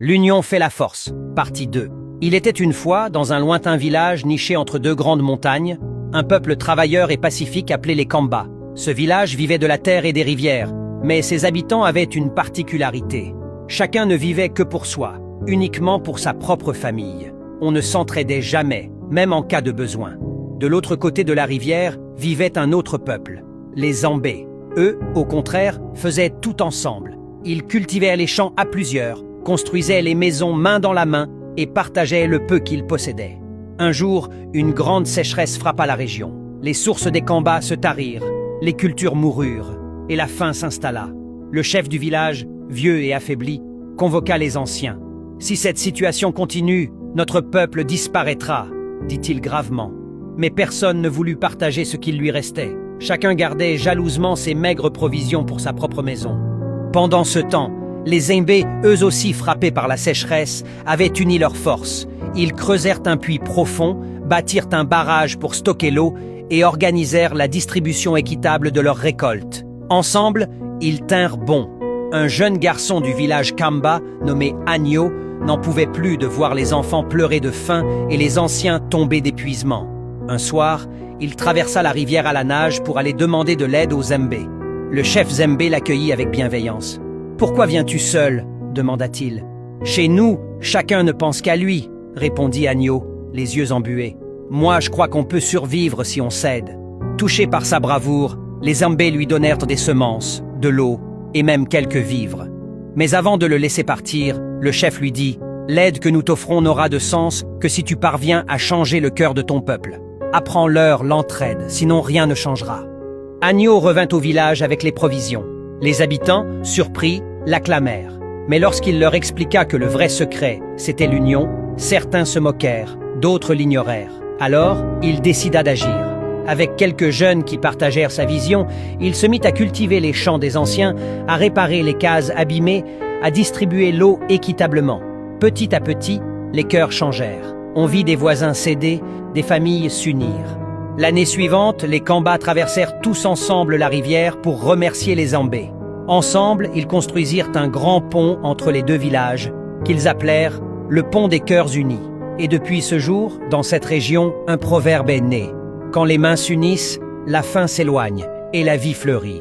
L'union fait la force, partie 2. Il était une fois, dans un lointain village niché entre deux grandes montagnes, un peuple travailleur et pacifique appelé les Kamba. Ce village vivait de la terre et des rivières, mais ses habitants avaient une particularité. Chacun ne vivait que pour soi, uniquement pour sa propre famille. On ne s'entraidait jamais, même en cas de besoin. De l'autre côté de la rivière vivait un autre peuple, les Zambés. Eux, au contraire, faisaient tout ensemble. Ils cultivaient les champs à plusieurs, construisaient les maisons main dans la main et partageaient le peu qu'ils possédaient. Un jour, une grande sécheresse frappa la région. Les sources des Kamba se tarirent, les cultures moururent et la faim s'installa. Le chef du village, vieux et affaibli, convoqua les anciens. « Si cette situation continue, notre peuple disparaîtra », dit-il gravement. Mais personne ne voulut partager ce qu'il lui restait. Chacun gardait jalousement ses maigres provisions pour sa propre maison. Pendant ce temps, les Zambés, eux aussi frappés par la sécheresse, avaient uni leurs forces. Ils creusèrent un puits profond, bâtirent un barrage pour stocker l'eau et organisèrent la distribution équitable de leurs récoltes. Ensemble, ils tinrent bon. Un jeune garçon du village Kamba, nommé Agno, n'en pouvait plus de voir les enfants pleurer de faim et les anciens tomber d'épuisement. Un soir, il traversa la rivière à la nage pour aller demander de l'aide aux Zambés. Le chef Zambé l'accueillit avec bienveillance. « Pourquoi viens-tu seul ?» demanda-t-il. « Chez nous, chacun ne pense qu'à lui » répondit Agno, les yeux embués. « Moi, je crois qu'on peut survivre si on s'aide. » Touchés par sa bravoure, les Zambés lui donnèrent des semences, de l'eau et même quelques vivres. Mais avant de le laisser partir, le chef lui dit « L'aide que nous t'offrons n'aura de sens que si tu parviens à changer le cœur de ton peuple. Apprends-leur l'entraide, sinon rien ne changera. » Agno revint au village avec les provisions. Les habitants, surpris, l'acclamèrent. Mais lorsqu'il leur expliqua que le vrai secret, c'était l'union, certains se moquèrent, d'autres l'ignorèrent. Alors, il décida d'agir. Avec quelques jeunes qui partagèrent sa vision, il se mit à cultiver les champs des anciens, à réparer les cases abîmées, à distribuer l'eau équitablement. Petit à petit, les cœurs changèrent. On vit des voisins s'aider, des familles s'unir. L'année suivante, les Kamba traversèrent tous ensemble la rivière pour remercier les Zambés. Ensemble, ils construisirent un grand pont entre les deux villages, qu'ils appelèrent le pont des cœurs unis. Et depuis ce jour, dans cette région, un proverbe est né. Quand les mains s'unissent, la faim s'éloigne et la vie fleurit.